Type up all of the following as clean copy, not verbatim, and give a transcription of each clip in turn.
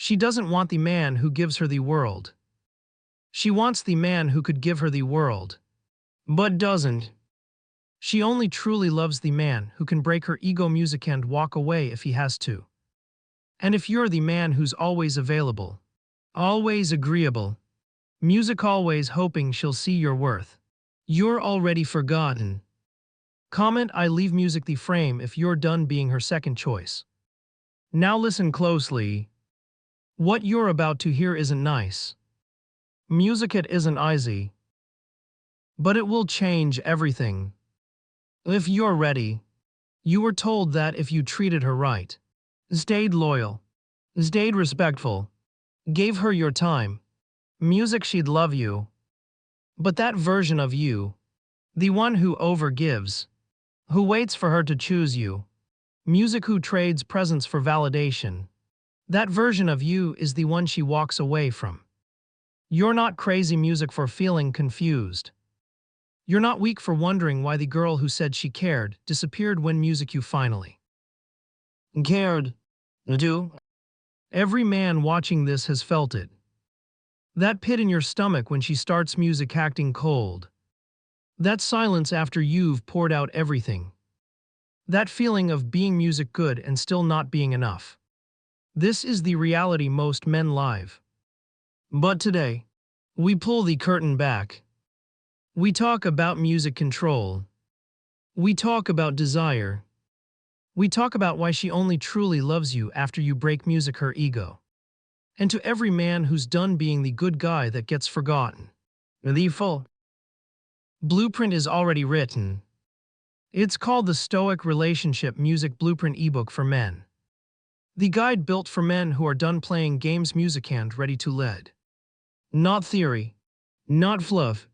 She doesn't want the man who gives her the world. She wants the man who could give her the world, but doesn't. She only truly loves the man who can break her ego music and walk away if he has to. And if you're the man who's always available, always agreeable, music always hoping she'll see your worth, you're already forgotten. Comment I leave music the frame if you're done being her second choice. Now listen closely. What you're about to hear isn't nice. Music it isn't easy. But it will change everything. If you're ready, you were told that if you treated her right, stayed loyal, stayed respectful, gave her your time, music she'd love you. But that version of you, the one who overgives, who waits for her to choose you, music who trades presence for validation, that version of you is the one she walks away from. You're not crazy music for feeling confused. You're not weak for wondering why the girl who said she cared disappeared when music you finally cared. Do. Every man watching this has felt it. That pit in your stomach when she starts music acting cold. That silence after you've poured out everything. That feeling of being music good and still not being enough. This is the reality most men live. But today, we pull the curtain back. We talk about music control. We talk about desire. We talk about why she only truly loves you after you break music her ego. And to every man who's done being the good guy that gets forgotten, the full blueprint is already written. It's called the Stoic Relationship Music Blueprint ebook for men. The guide built for men who are done playing games music and ready to lead. Not theory, not fluff.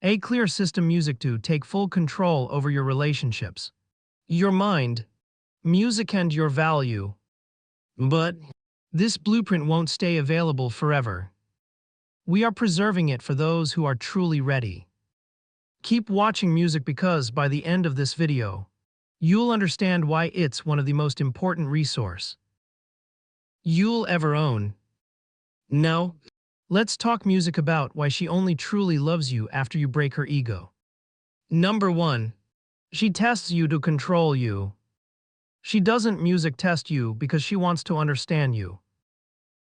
A clear system music to take full control over your relationships, your mind, music and your value. But this blueprint won't stay available forever. We are preserving it for those who are truly ready. Keep watching music because by the end of this video, you'll understand why it's one of the most important resources you'll ever own. Now, let's talk music about why she only truly loves you after you break her ego. Number 1. She tests you to control you. She doesn't music test you because she wants to understand you.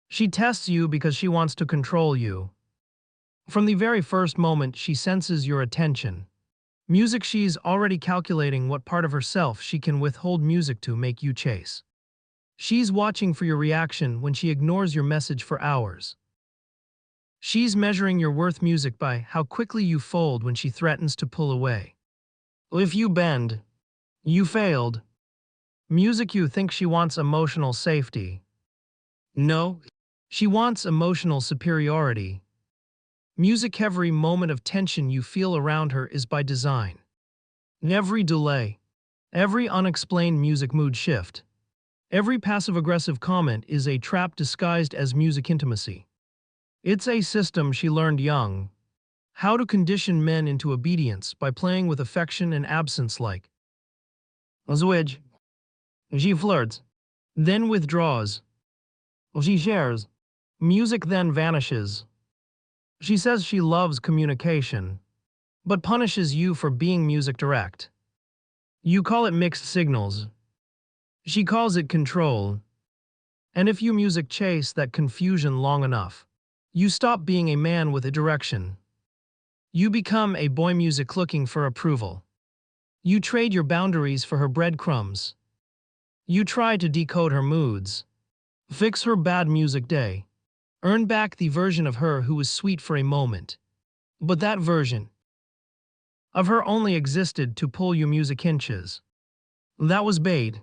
She tests you because she wants to control you. From the very first moment she senses your attention. Music she's already calculating what part of herself she can withhold music to make you chase. She's watching for your reaction when she ignores your message for hours. She's measuring your worth music by how quickly you fold when she threatens to pull away. If you bend, you failed. Music you think she wants emotional safety. No, she wants emotional superiority. Music every moment of tension you feel around her is by design. Every delay, every unexplained music mood shift, every passive-aggressive comment is a trap disguised as music intimacy. It's a system she learned young. How to condition men into obedience by playing with affection and absence like a switch. She flirts, then withdraws. She shares. Music then vanishes. She says she loves communication, but punishes you for being music direct. You call it mixed signals. She calls it control. And if you music chase that confusion long enough, you stop being a man with a direction. You become a boy music looking for approval. You trade your boundaries for her breadcrumbs. You try to decode her moods, fix her bad music day, earn back the version of her who was sweet for a moment. But that version of her only existed to pull you music inches. That was bait.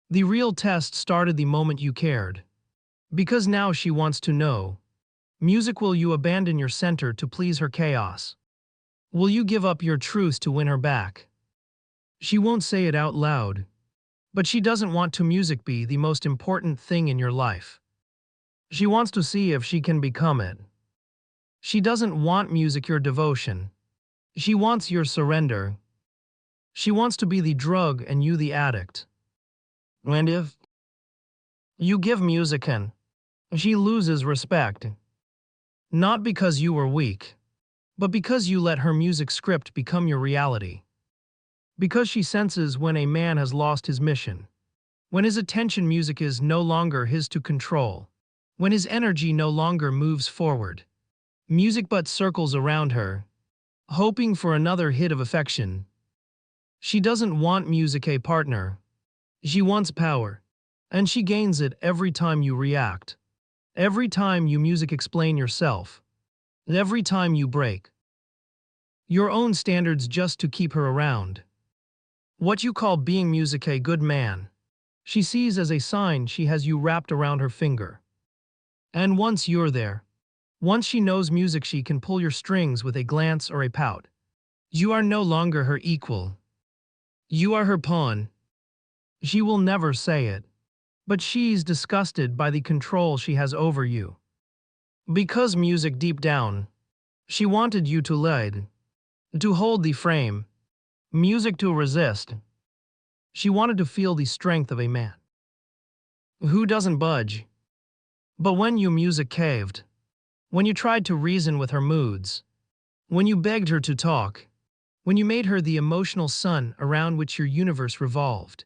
The real test started the moment you cared. Because now she wants to know. Music, will you abandon your center to please her chaos? Will you give up your truth to win her back? She won't say it out loud. But she doesn't want to music be the most important thing in your life. She wants to see if she can become it. She doesn't want music your devotion. She wants your surrender. She wants to be the drug and you the addict. And if you give music an She loses respect, not because you were weak, but because you let her music script become your reality. Because she senses when a man has lost his mission, when his attention music is no longer his to control, when his energy no longer moves forward. Music but circles around her, hoping for another hit of affection. She doesn't want music a partner. She wants power. And she gains it every time you react. Every time you music explain yourself. Every time you break your own standards just to keep her around. What you call being music a good man, she sees as a sign she has you wrapped around her finger. And once you're there, once she knows music she can pull your strings with a glance or a pout. You are no longer her equal. You are her pawn. She will never say it, but she's disgusted by the control she has over you. Because music deep down, she wanted you to lead, to hold the frame, music to resist. She wanted to feel the strength of a man who doesn't budge. But when you music caved, when you tried to reason with her moods, when you begged her to talk, when you made her the emotional sun around which your universe revolved,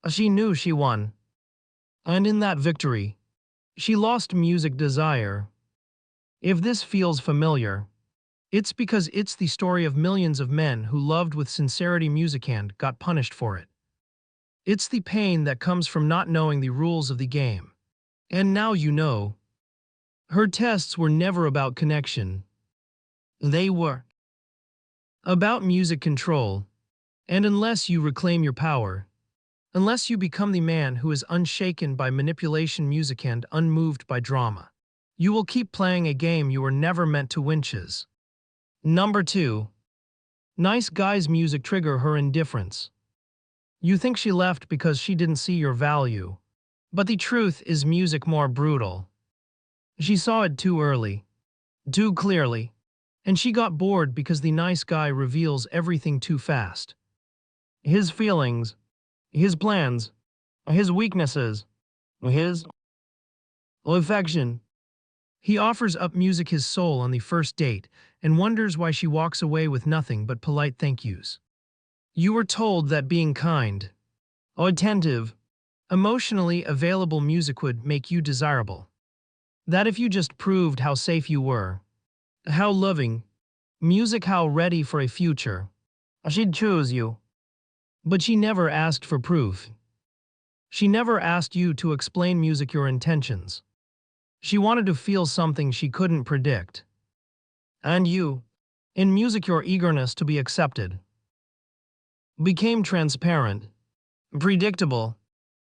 she knew she won. And in that victory, she lost music desire. If this feels familiar, it's because it's the story of millions of men who loved with sincerity music and got punished for it. It's the pain that comes from not knowing the rules of the game. And now you know. Her tests were never about connection. They were about music control. And unless you reclaim your power, unless you become the man who is unshaken by manipulation music and unmoved by drama, you will keep playing a game you were never meant to winches. Number 2. Nice guys music trigger her indifference. You think she left because she didn't see your value. But the truth is music more brutal. She saw it too early, too clearly, and she got bored because the nice guy reveals everything too fast. His feelings, his plans, his weaknesses, his affection. He offers up music his soul on the first date and wonders why she walks away with nothing but polite thank yous. You were told that being kind, attentive, emotionally available music would make you desirable. That if you just proved how safe you were, how loving, music how ready for a future, she'd choose you. But she never asked for proof. She never asked you to explain music your intentions. She wanted to feel something she couldn't predict. And you, in music your eagerness to be accepted, became transparent, predictable,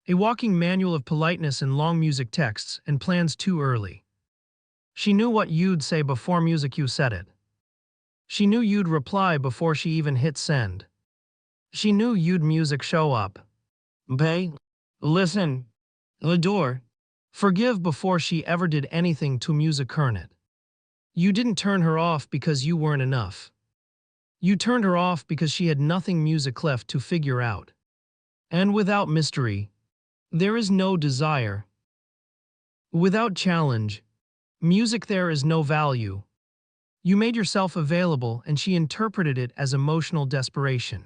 a walking manual of politeness in long music texts and plans too early. She knew what you'd say before music you said it. She knew you'd reply before she even hit send. She knew you'd music show up. Pay, listen, adore, forgive before she ever did anything to music earn it. You didn't turn her off because you weren't enough. You turned her off because she had nothing music left to figure out. And without mystery, there is no desire. Without challenge, music there is no value. You made yourself available and she interpreted it as emotional desperation.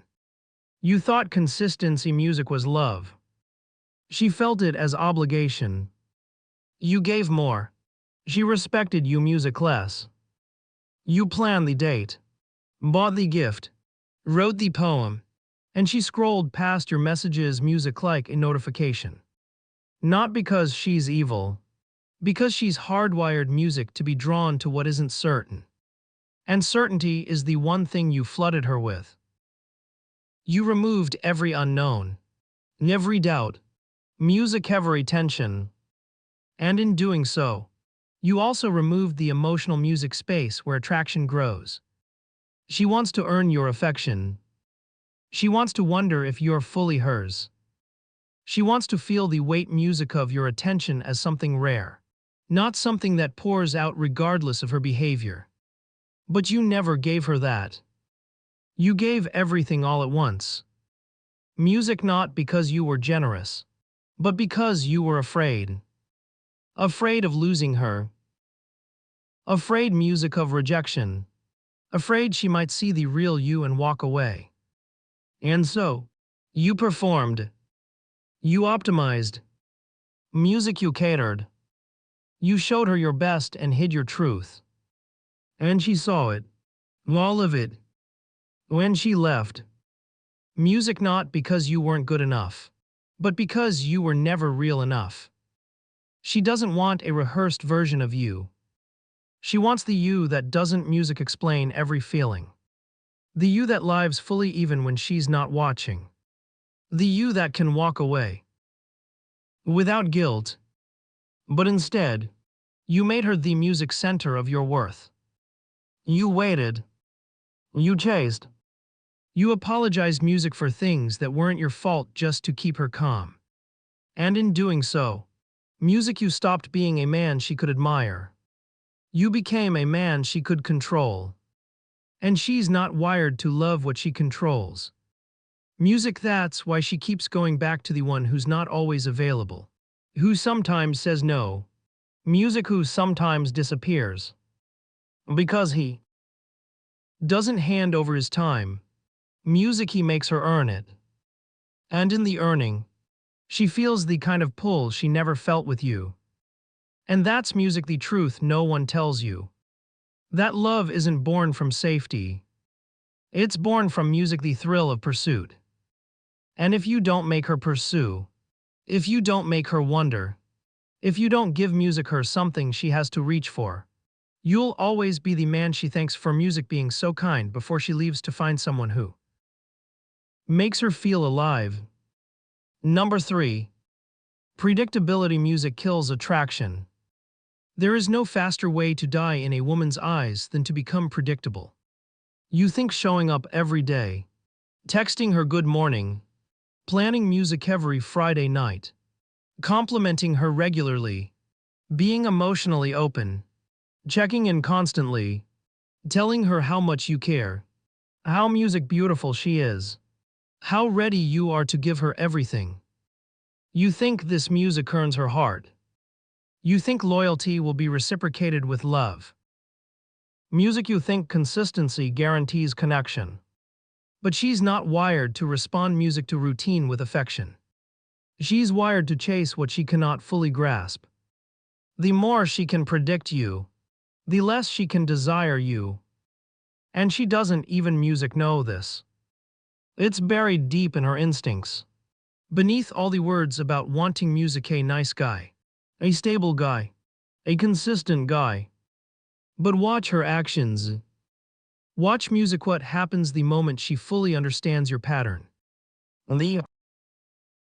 You thought consistency music was love. She felt it as obligation. You gave more. She respected you music less. You planned the date, bought the gift, wrote the poem, and she scrolled past your messages music like a notification. Not because she's evil, because she's hardwired music to be drawn to what isn't certain. And certainty is the one thing you flooded her with. You removed every unknown, every doubt, music every tension. And in doing so, you also removed the emotional music space where attraction grows. She wants to earn your affection. She wants to wonder if you're fully hers. She wants to feel the weight music of your attention as something rare, not something that pours out regardless of her behavior. But you never gave her that. You gave everything all at once. Music not because you were generous, but because you were afraid. Afraid of losing her. Afraid music of rejection. Afraid she might see the real you and walk away. And so, you performed. You optimized. Music you catered. You showed her your best and hid your truth. And she saw it. All of it. When she left. Music not because you weren't good enough, but because you were never real enough. She doesn't want a rehearsed version of you. She wants the you that doesn't music explain every feeling. The you that lives fully even when she's not watching. The you that can walk away. Without guilt. But instead, you made her the music center of your worth. You waited. You chased. You apologized music for things that weren't your fault just to keep her calm. And in doing so, music you stopped being a man she could admire. You became a man she could control. And she's not wired to love what she controls. Music, that's why she keeps going back to the one who's not always available. Who sometimes says no. Music who sometimes disappears. Because he doesn't hand over his time. Music he makes her earn it. And in the earning, she feels the kind of pull she never felt with you. And that's music, the truth no one tells you. That love isn't born from safety. It's born from music, the thrill of pursuit. And if you don't make her pursue, if you don't make her wonder, if you don't give music her something she has to reach for, you'll always be the man she thanks for music being so kind before she leaves to find someone who makes her feel alive. Number 3. Predictability. Music kills attraction. There is no faster way to die in a woman's eyes than to become predictable. You think showing up every day, texting her good morning, planning music every Friday night, complimenting her regularly, being emotionally open, checking in constantly, telling her how much you care, how music beautiful she is, how ready you are to give her everything. You think this music earns her heart. You think loyalty will be reciprocated with love. Music, you think consistency guarantees connection. But she's not wired to respond music to routine with affection. She's wired to chase what she cannot fully grasp. The more she can predict you, the less she can desire you. And she doesn't even music know this. It's buried deep in her instincts. Beneath all the words about wanting music, a nice guy, a stable guy, a consistent guy. But watch her actions. Watch music, what happens the moment she fully understands your pattern. The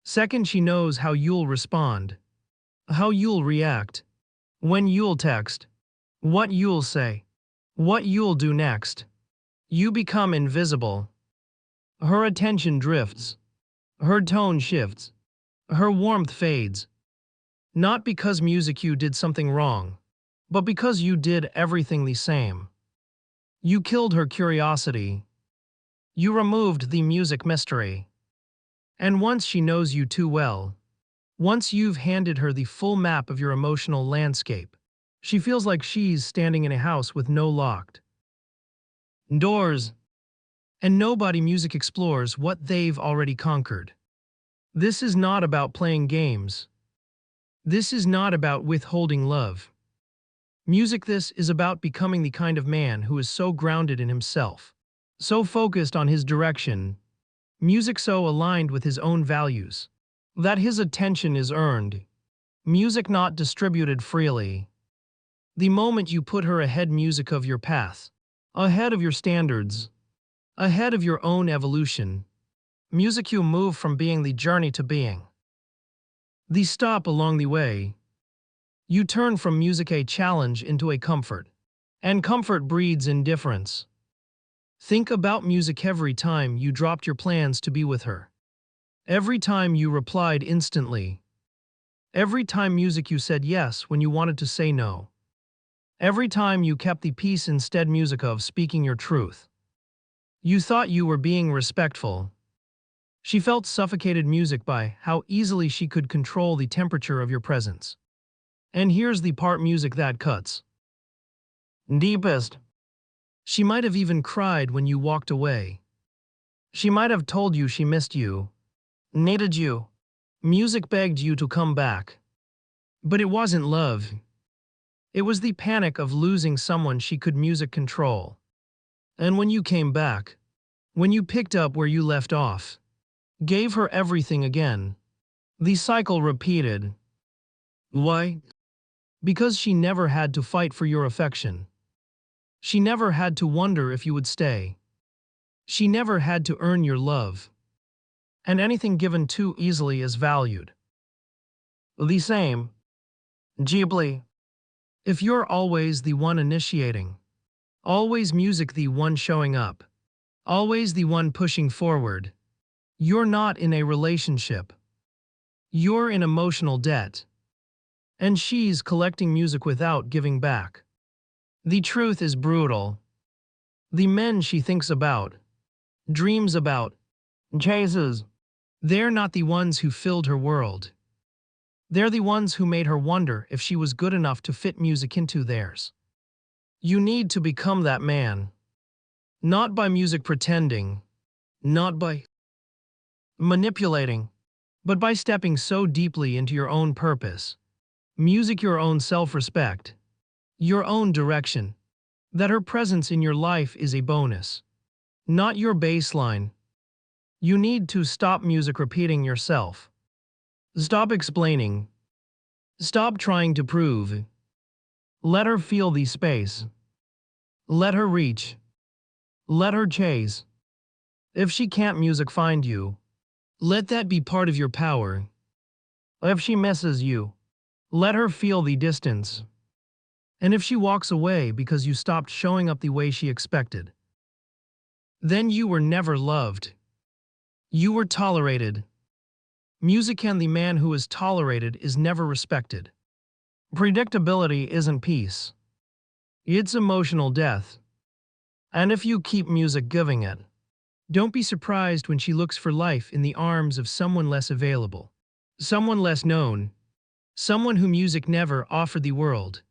second she knows how you'll respond, how you'll react, when you'll text, what you'll say, what you'll do next. You become invisible. Her attention drifts. Her tone shifts. Her warmth fades. Not because music you did something wrong, but because you did everything the same. You killed her curiosity. You removed the music mystery. And once she knows you too well, once you've handed her the full map of your emotional landscape, she feels like she's standing in a house with no locked doors. And nobody music explores what they've already conquered. This is not about playing games. This is not about withholding love. Music, this is about becoming the kind of man who is so grounded in himself, so focused on his direction, music so aligned with his own values, that his attention is earned, music not distributed freely. The moment you put her ahead music of your path, ahead of your standards, ahead of your own evolution, music you move from being the journey to being the stop along the way. You turn from music a challenge into a comfort, and comfort breeds indifference. Think about music every time you dropped your plans to be with her. Every time you replied instantly. Every time music you said yes when you wanted to say no. Every time you kept the peace instead music of speaking your truth. You thought you were being respectful. She felt suffocated music by how easily she could control the temperature of your presence. And here's the part music that cuts deepest. She might have even cried when you walked away. She might have told you she missed you, needed you. Music begged you to come back. But it wasn't love. It was the panic of losing someone she could music control. And when you came back, when you picked up where you left off, gave her everything again, the cycle repeated. Why? Because she never had to fight for your affection. She never had to wonder if you would stay. She never had to earn your love. And anything given too easily is valued. The same. Ghibli. If you're always the one initiating, always music the one showing up, always the one pushing forward, you're not in a relationship. You're in emotional debt. And she's collecting music without giving back. The truth is brutal. The men she thinks about, dreams about, chases, they're not the ones who filled her world. They're the ones who made her wonder if she was good enough to fit music into theirs. You need to become that man. Not by music pretending, not by manipulating, but by stepping so deeply into your own purpose, music your own self-respect, your own direction, that her presence in your life is a bonus, not your baseline. You need to stop music repeating yourself. Stop explaining. Stop trying to prove. Let her feel the space. Let her reach. Let her chase. If she can't music find you, let that be part of your power. If she misses you, let her feel the distance. And if she walks away because you stopped showing up the way she expected, then you were never loved. You were tolerated. Music and the man who is tolerated is never respected. Predictability isn't peace. It's emotional death. And if you keep music giving it, don't be surprised when she looks for life in the arms of someone less available, someone less known, someone who music never offered the world,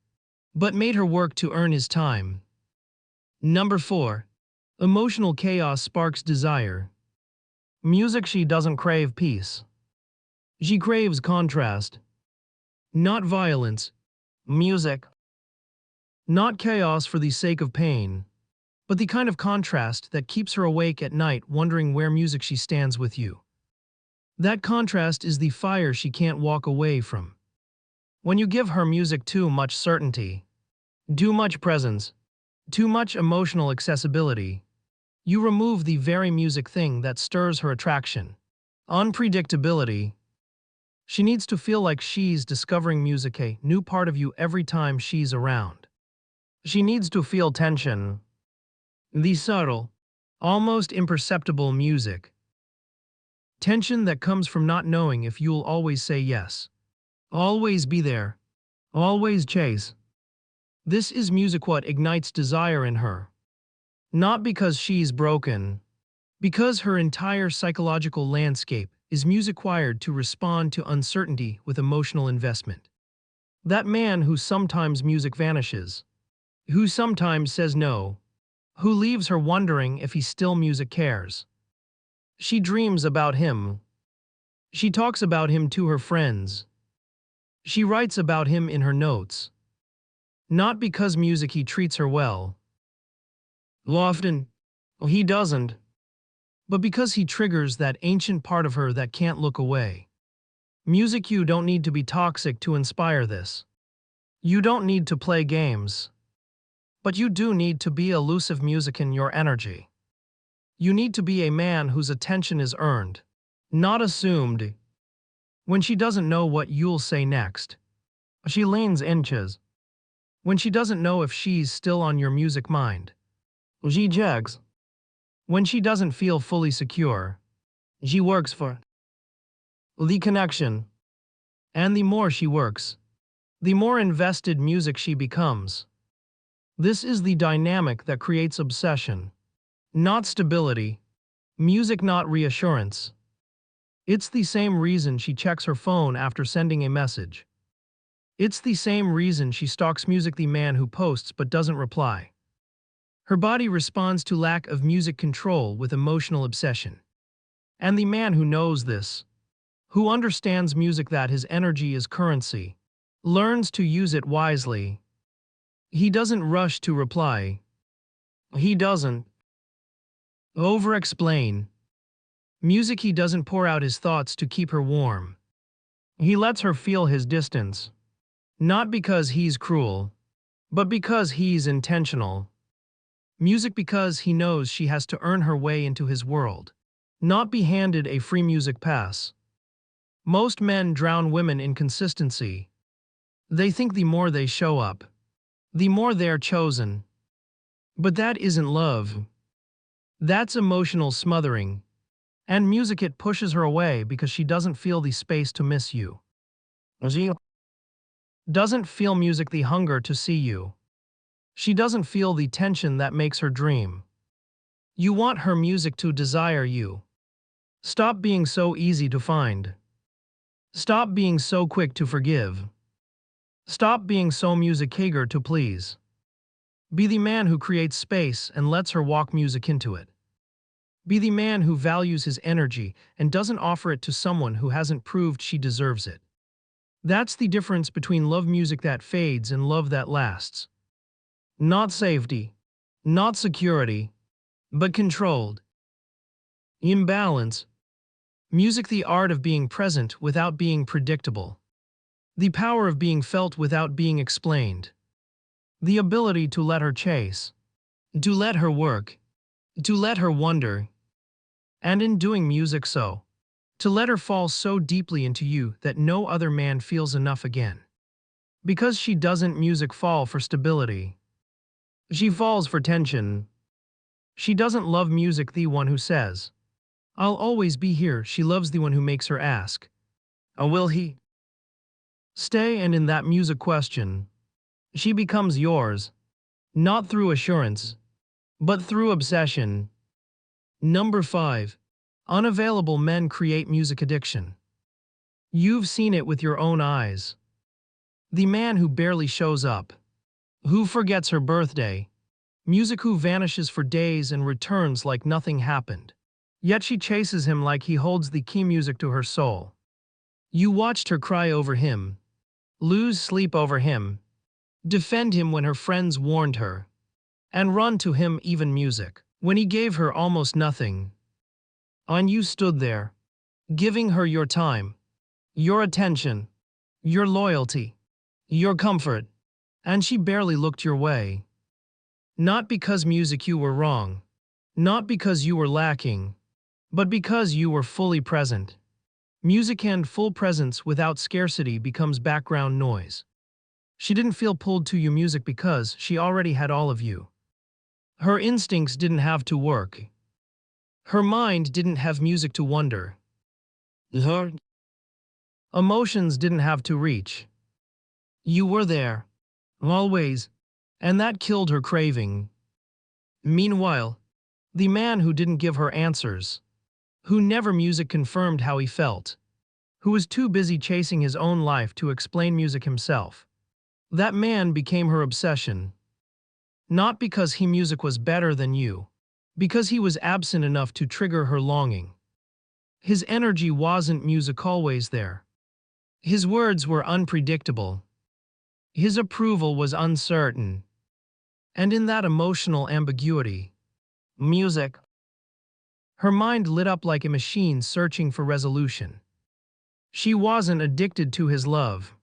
but made her work to earn his time. Number 4. Emotional chaos sparks desire. Music she doesn't crave peace. She craves contrast. Not violence. Music. Not chaos for the sake of pain, but the kind of contrast that keeps her awake at night wondering where music she stands with you. That contrast is the fire she can't walk away from. When you give her music too much certainty, too much presence, too much emotional accessibility, you remove the very music thing that stirs her attraction. Unpredictability. She needs to feel like she's discovering music, a new part of you every time she's around. She needs to feel tension. The subtle, almost imperceptible music. Tension that comes from not knowing if you'll always say yes. Always be there. Always chase. This is music what ignites desire in her. Not because she's broken. Because her entire psychological landscape is music wired to respond to uncertainty with emotional investment. That man who sometimes music vanishes. Who sometimes says no. Who leaves her wondering if he still music cares. She dreams about him. She talks about him to her friends. She writes about him in her notes. Not because music he treats her well. Often, he doesn't. But because he triggers that ancient part of her that can't look away. Music you don't need to be toxic to inspire this. You don't need to play games. But you do need to be elusive music in your energy. You need to be a man whose attention is earned, not assumed. When she doesn't know what you'll say next, she leans inches. When she doesn't know if she's still on your music mind, she jags. When she doesn't feel fully secure, she works for the connection. And the more she works, the more invested music she becomes. This is the dynamic that creates obsession, not stability, music not reassurance. It's the same reason she checks her phone after sending a message. It's the same reason she stalks music, the man who posts but doesn't reply. Her body responds to lack of music control with emotional obsession. And the man who knows this, who understands music, that his energy is currency, learns to use it wisely. He doesn't rush to reply. He doesn't over-explain. Music, he doesn't pour out his thoughts to keep her warm. He lets her feel his distance. Not because he's cruel, but because he's intentional. Music because he knows she has to earn her way into his world, not be handed a free music pass. Most men drown women in consistency. They think the more they show up, the more they're chosen. But that isn't love. That's emotional smothering. And music, it pushes her away because she doesn't feel the space to miss you. She doesn't feel music the hunger to see you. She doesn't feel the tension that makes her dream. You want her music to desire you. Stop being so easy to find. Stop being so quick to forgive. Stop being so music eager to please. Be the man who creates space and lets her walk music into it. Be the man who values his energy and doesn't offer it to someone who hasn't proved she deserves it. That's the difference between love music that fades and love that lasts. Not safety, not security, but controlled. Imbalance. Music, the art of being present without being predictable. The power of being felt without being explained. The ability to let her chase, to let her work, to let her wonder. And in doing music so, to let her fall so deeply into you that no other man feels enough again. Because she doesn't music fall for stability. She falls for tension. She doesn't love music the one who says, "I'll always be here." She loves the one who makes her ask, "Oh, will he stay?" And in that music question, she becomes yours, not through assurance, but through obsession. Number 5. Unavailable men create music addiction. You've seen it with your own eyes. The man who barely shows up, who forgets her birthday, music who vanishes for days and returns like nothing happened. Yet she chases him like he holds the key music to her soul. You watched her cry over him, lose sleep over him, defend him when her friends warned her, and run to him even music when he gave her almost nothing. And you stood there, giving her your time, your attention, your loyalty, your comfort, and she barely looked your way. Not because music you were wrong, not because you were lacking, but because you were fully present. Music and full presence without scarcity becomes background noise. She didn't feel pulled to you music because she already had all of you. Her instincts didn't have to work. Her mind didn't have music to wonder. Her emotions didn't have to reach. You were there, always, and that killed her craving. Meanwhile, the man who didn't give her answers, who never music confirmed how he felt, who was too busy chasing his own life to explain music himself, that man became her obsession. Not because he music was better than you, because he was absent enough to trigger her longing. His energy wasn't music always there. His words were unpredictable. His approval was uncertain. And in that emotional ambiguity, music, her mind lit up like a machine searching for resolution. She wasn't addicted to his love.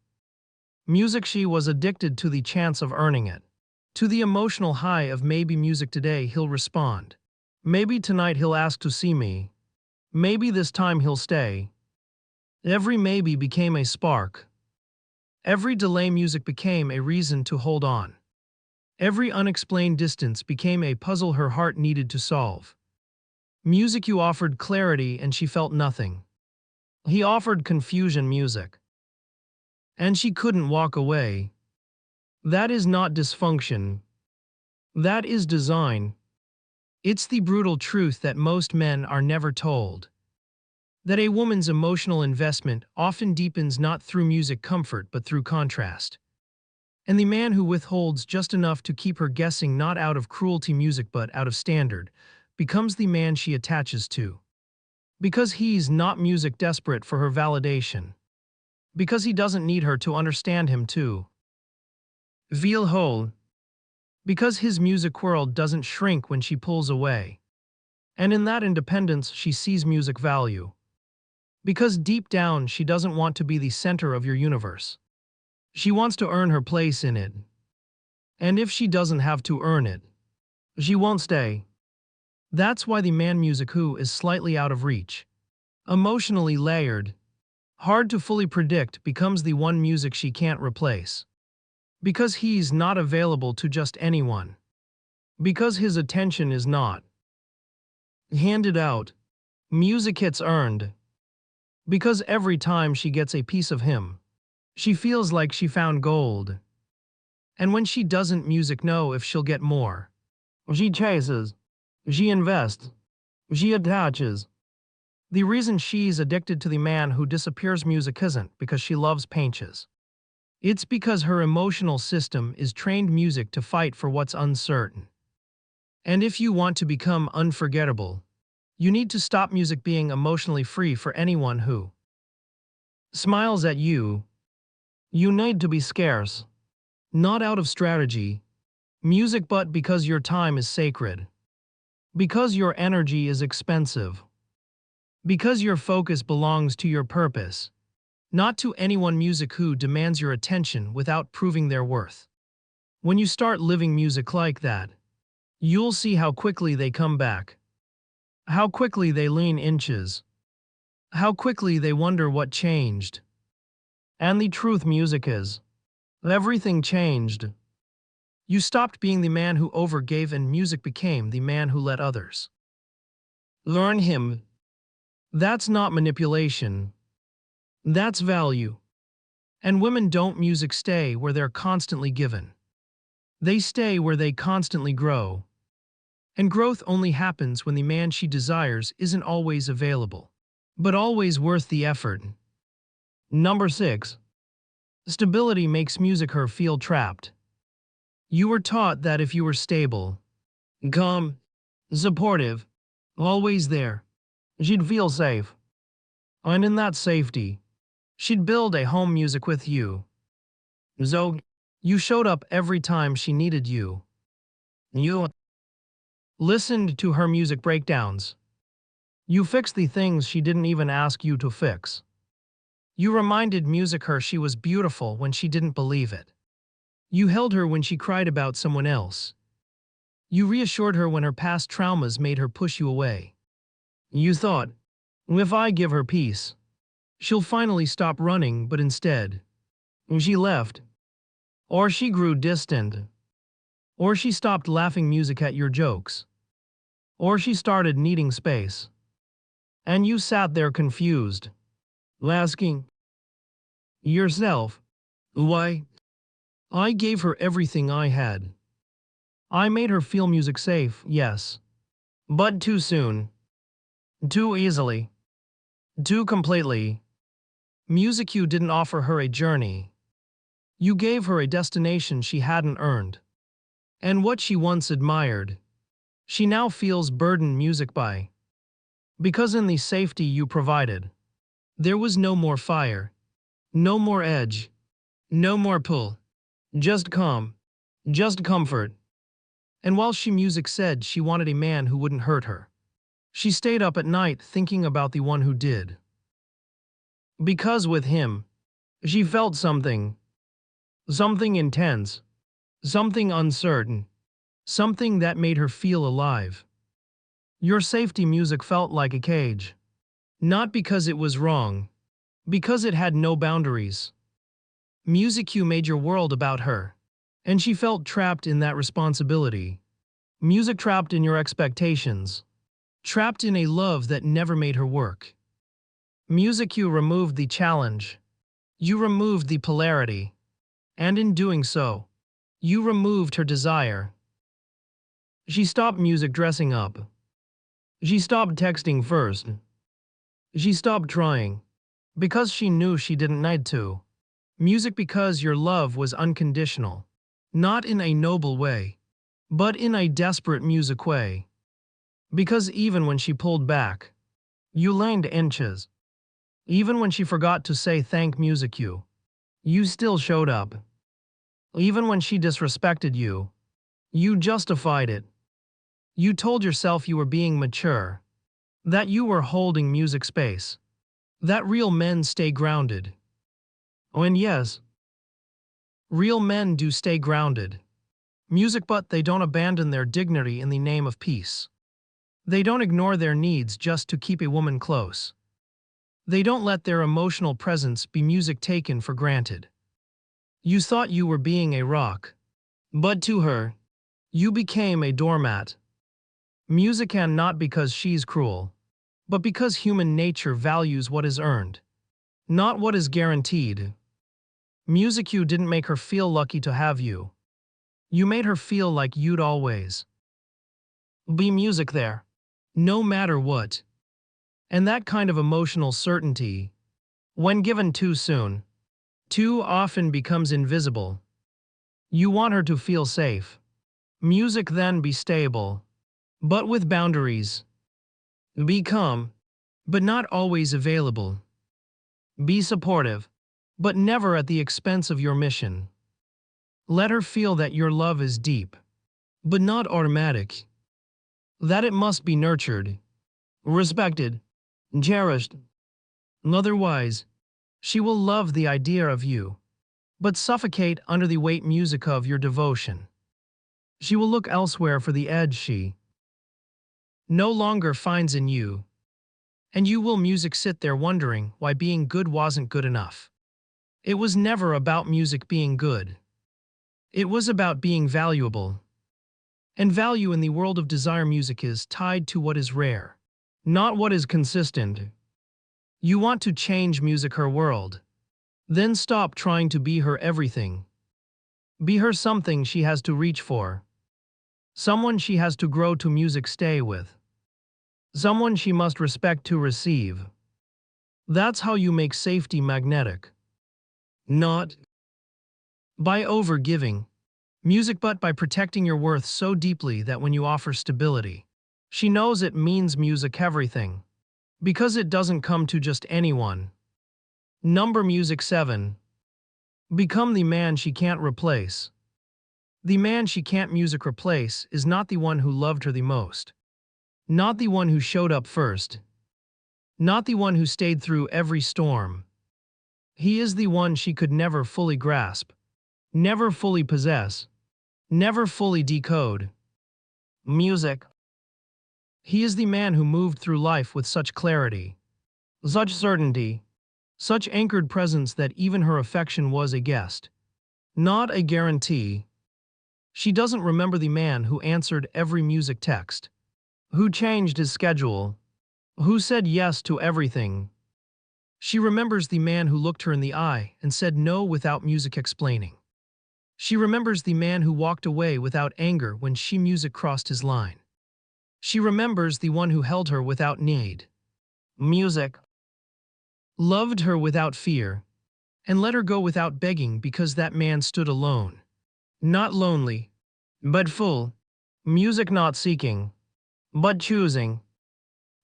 Music, she was addicted to the chance of earning it. To the emotional high of maybe music today he'll respond. Maybe tonight he'll ask to see me. Maybe this time he'll stay. Every maybe became a spark. Every delay music became a reason to hold on. Every unexplained distance became a puzzle her heart needed to solve. Music, you offered clarity and she felt nothing. He offered confusion music. And she couldn't walk away. That is not dysfunction. That is design. It's the brutal truth that most men are never told. that a woman's emotional investment often deepens not through music comfort but through contrast. And the man who withholds just enough to keep her guessing not out of cruelty music but out of standard, becomes the man she attaches to. Because he's not music desperate for her validation. Because he doesn't need her to understand him to feel whole. Because his music world doesn't shrink when she pulls away. And in that independence she sees music value. Because deep down she doesn't want to be the center of your universe. She wants to earn her place in it. And if she doesn't have to earn it, she won't stay. That's why the man music who is slightly out of reach, emotionally layered, hard to fully predict becomes the one music she can't replace. Because he's not available to just anyone. Because his attention is not handed out. Music hits earned. Because every time she gets a piece of him, she feels like she found gold. And when she doesn't music know if she'll get more. She chases. She invests. She attaches. The reason she's addicted to the man who disappears music isn't because she loves painches. It's because her emotional system is trained music to fight for what's uncertain. And if you want to become unforgettable, you need to stop music being emotionally free for anyone who smiles at you. You need to be scarce. Not out of strategy, music, but because your time is sacred. Because your energy is expensive. Because your focus belongs to your purpose, not to anyone music who demands your attention without proving their worth. When you start living music like that, you'll see how quickly they come back. How quickly they lean inches. How quickly they wonder what changed. And the truth music is, everything changed. You stopped being the man who overgave and music became the man who let others learn him. That's not manipulation. That's value. And women don't music stay where they're constantly given. They stay where they constantly grow. And growth only happens when the man she desires isn't always available, but always worth the effort. Number 6. Stability makes music her feel trapped. You were taught that if you were stable, calm, supportive, always there, she'd feel safe. And in that safety, she'd build a home music with you. So, you showed up every time she needed you. You listened to her music breakdowns. You fixed the things she didn't even ask you to fix. You reminded music her she was beautiful when she didn't believe it. You held her when she cried about someone else. You reassured her when her past traumas made her push you away. You thought, if I give her peace, she'll finally stop running, but instead, she left. Or she grew distant. Or she stopped laughing music at your jokes. Or she started needing space. And you sat there confused, asking yourself, why? I gave her everything I had. I made her feel music safe, yes. But too soon. Too easily. Too completely. Music you didn't offer her a journey. You gave her a destination she hadn't earned. And what she once admired, she now feels burdened music by. Because in the safety you provided, there was no more fire, no more edge, no more pull. Just calm, just comfort. And while she music said she wanted a man who wouldn't hurt her, she stayed up at night thinking about the one who did. Because with him, she felt something intense, something uncertain, something that made her feel alive. Your safety music felt like a cage. Not because it was wrong, because it had no boundaries. Music you made your world about her, and she felt trapped in that responsibility. Music trapped in your expectations, trapped in a love that never made her work. Music you removed the challenge, you removed the polarity, and in doing so, you removed her desire. She stopped music dressing up. She stopped texting first. She stopped trying. Because she knew she didn't need to. Music because your love was unconditional. Not in a noble way, but in a desperate music way. Because even when she pulled back, you leaned inches. Even when she forgot to say thank music you still showed up. Even when she disrespected you justified it. You told yourself you were being mature, that you were holding music space, that real men stay grounded. Oh, and yes, real men do stay grounded. Music, but they don't abandon their dignity in the name of peace. They don't ignore their needs just to keep a woman close. They don't let their emotional presence be music taken for granted. You thought you were being a rock, but to her, you became a doormat. Music, and not because she's cruel, but because human nature values what is earned, not what is guaranteed. Music, you didn't make her feel lucky to have you. You made her feel like you'd always be music there, no matter what. And that kind of emotional certainty, when given too soon, too often becomes invisible. You want her to feel safe. Music, then be stable, but with boundaries. Be calm, but not always available. Be supportive, but never at the expense of your mission. Let her feel that your love is deep, but not automatic. That it must be nurtured, respected, cherished. Otherwise, she will love the idea of you, but suffocate under the weight music of your devotion. She will look elsewhere for the edge she no longer finds in you, and you will music sit there wondering why being good wasn't good enough. It was never about music being good. It was about being valuable. And value in the world of desire music is tied to what is rare, not what is consistent. You want to change music her world. Then stop trying to be her everything. Be her something she has to reach for. Someone she has to grow to music stay with. Someone she must respect to receive. That's how you make safety magnetic. Not by overgiving music, but by protecting your worth so deeply that when you offer stability, she knows it means music everything. Because it doesn't come to just anyone. Number music 7. Become the man she can't replace. The man she can't music replace is not the one who loved her the most. Not the one who showed up first. Not the one who stayed through every storm. He is the one she could never fully grasp, never fully possess, never fully decode. Music. He is the man who moved through life with such clarity, such certainty, such anchored presence that even her affection was a guest, not a guarantee. She doesn't remember the man who answered every music text, who changed his schedule, who said yes to everything. She remembers the man who looked her in the eye and said no without music explaining. She remembers the man who walked away without anger when she music crossed his line. She remembers the one who held her without need. Music. Loved her without fear, and let her go without begging because that man stood alone. Not lonely, but full. Music, not seeking, but choosing.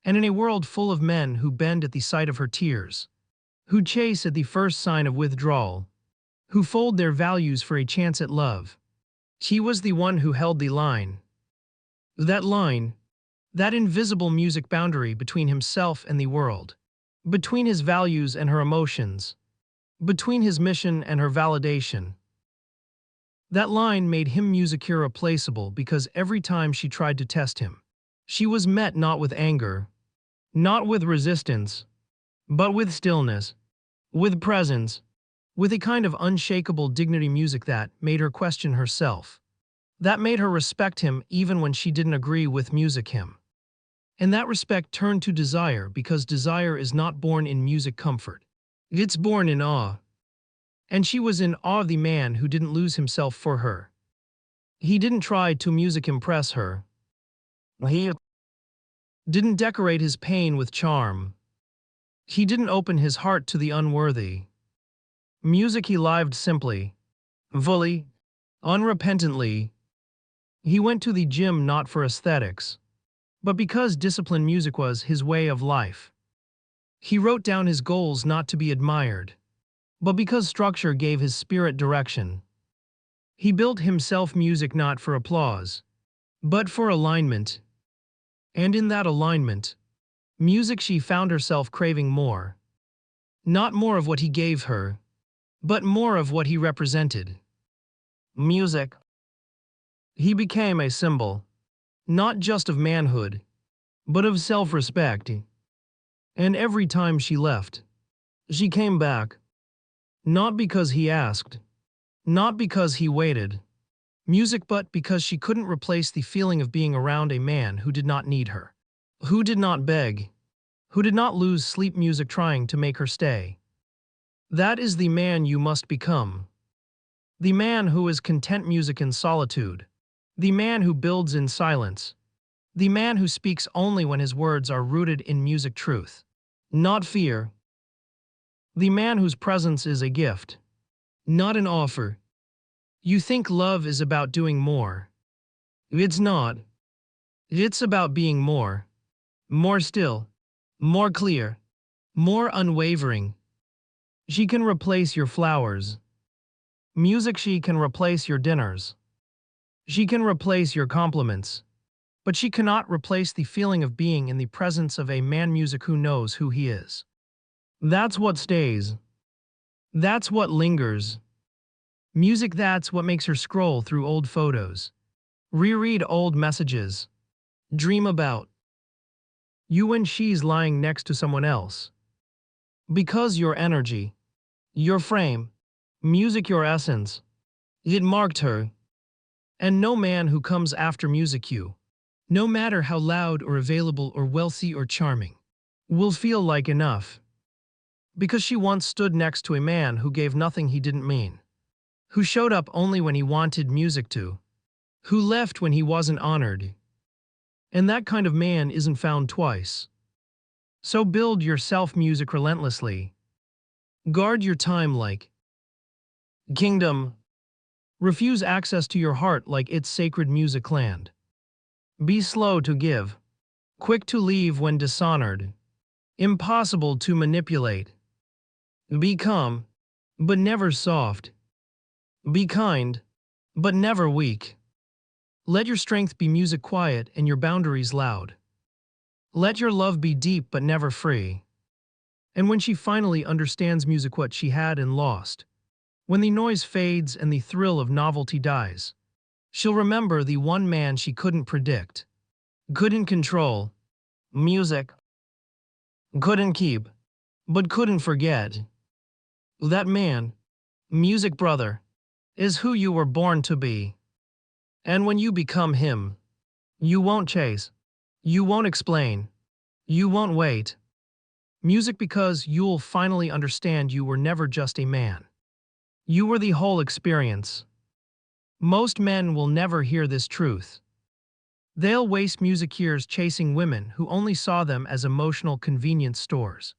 And in a world full of men who bend at the sight of her tears, who chase at the first sign of withdrawal, who fold their values for a chance at love, he was the one who held the line. That line, that invisible music boundary between himself and the world, between his values and her emotions, between his mission and her validation. That line made him music irreplaceable because every time she tried to test him, she was met not with anger, not with resistance, but with stillness, with presence, with a kind of unshakable dignity music that made her question herself, that made her respect him even when she didn't agree with music him. And that respect turned to desire because desire is not born in music comfort. It's born in awe. And she was in awe of the man who didn't lose himself for her. He didn't try to music impress her. He didn't decorate his pain with charm. He didn't open his heart to the unworthy. Music he lived simply, fully, unrepentantly. He went to the gym not for aesthetics, but because disciplined music was his way of life. He wrote down his goals not to be admired, but because structure gave his spirit direction. He built himself music not for applause, but for alignment. And in that alignment, music she found herself craving more. Not more of what he gave her, but more of what he represented. Music. He became a symbol, not just of manhood, but of self-respect. And every time she left, she came back. Not because he asked, not because he waited, music, but because she couldn't replace the feeling of being around a man who did not need her, who did not beg, who did not lose sleep music trying to make her stay. That is the man you must become. The man who is content music in solitude. The man who builds in silence. The man who speaks only when his words are rooted in music truth, not fear. The man whose presence is a gift, not an offer. You think love is about doing more. It's not. It's about being more. More still. More clear. More unwavering. She can replace your flowers. Music, she can replace your dinners. She can replace your compliments. But she cannot replace the feeling of being in the presence of a man music who knows who he is. That's what stays. That's what lingers. Music, that's what makes her scroll through old photos, reread old messages, dream about you when she's lying next to someone else. Because your energy, your frame, music, your essence, it marked her. And no man who comes after music you, no matter how loud or available or wealthy or charming, will feel like enough. Because she once stood next to a man who gave nothing he didn't mean, who showed up only when he wanted music to, who left when he wasn't honored. And that kind of man isn't found twice. So build yourself music relentlessly. Guard your time like kingdom. Refuse access to your heart like it's sacred music land. Be slow to give, quick to leave when dishonored, impossible to manipulate. Be calm, but never soft. Be kind, but never weak. Let your strength be music quiet and your boundaries loud. Let your love be deep but never free. And when she finally understands music, what she had and lost, when the noise fades and the thrill of novelty dies, she'll remember the one man she couldn't predict, couldn't control, music, couldn't keep, but couldn't forget. That man, music brother, is who you were born to be. And when you become him, you won't chase, you won't explain, you won't wait. Music, because you'll finally understand you were never just a man. You were the whole experience. Most men will never hear this truth. They'll waste music years chasing women who only saw them as emotional convenience stores.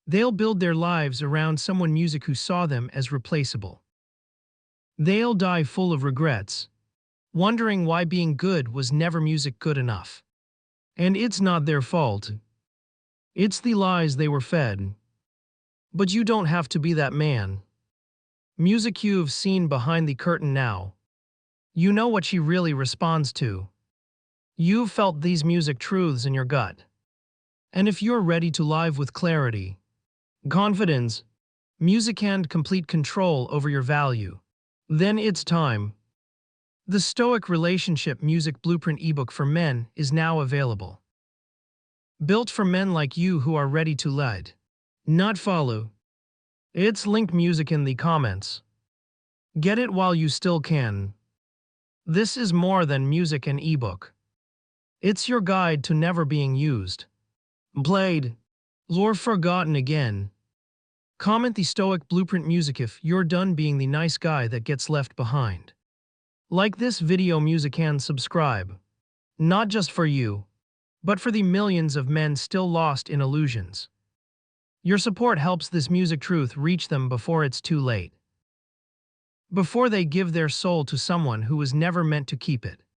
They'll build their lives around someone music who saw them as replaceable. They'll die full of regrets, wondering why being good was never music good enough. And it's not their fault. It's the lies they were fed. But you don't have to be that man. Music you've seen behind the curtain now. You know what she really responds to. You've felt these music truths in your gut. And if you're ready to live with clarity, confidence, music, and complete control over your value, then it's time. The Stoic Relationship Music Blueprint ebook for men is now available. Built for men like you who are ready to lead, not follow. It's linked music in the comments. Get it while you still can. This is more than music and ebook. It's your guide to never being used, played, or forgotten again. Comment the Stoic Blueprint music if you're done being the nice guy that gets left behind. Like this video music and subscribe. Not just for you, but for the millions of men still lost in illusions. Your support helps this music truth reach them before it's too late. Before they give their soul to someone who was never meant to keep it.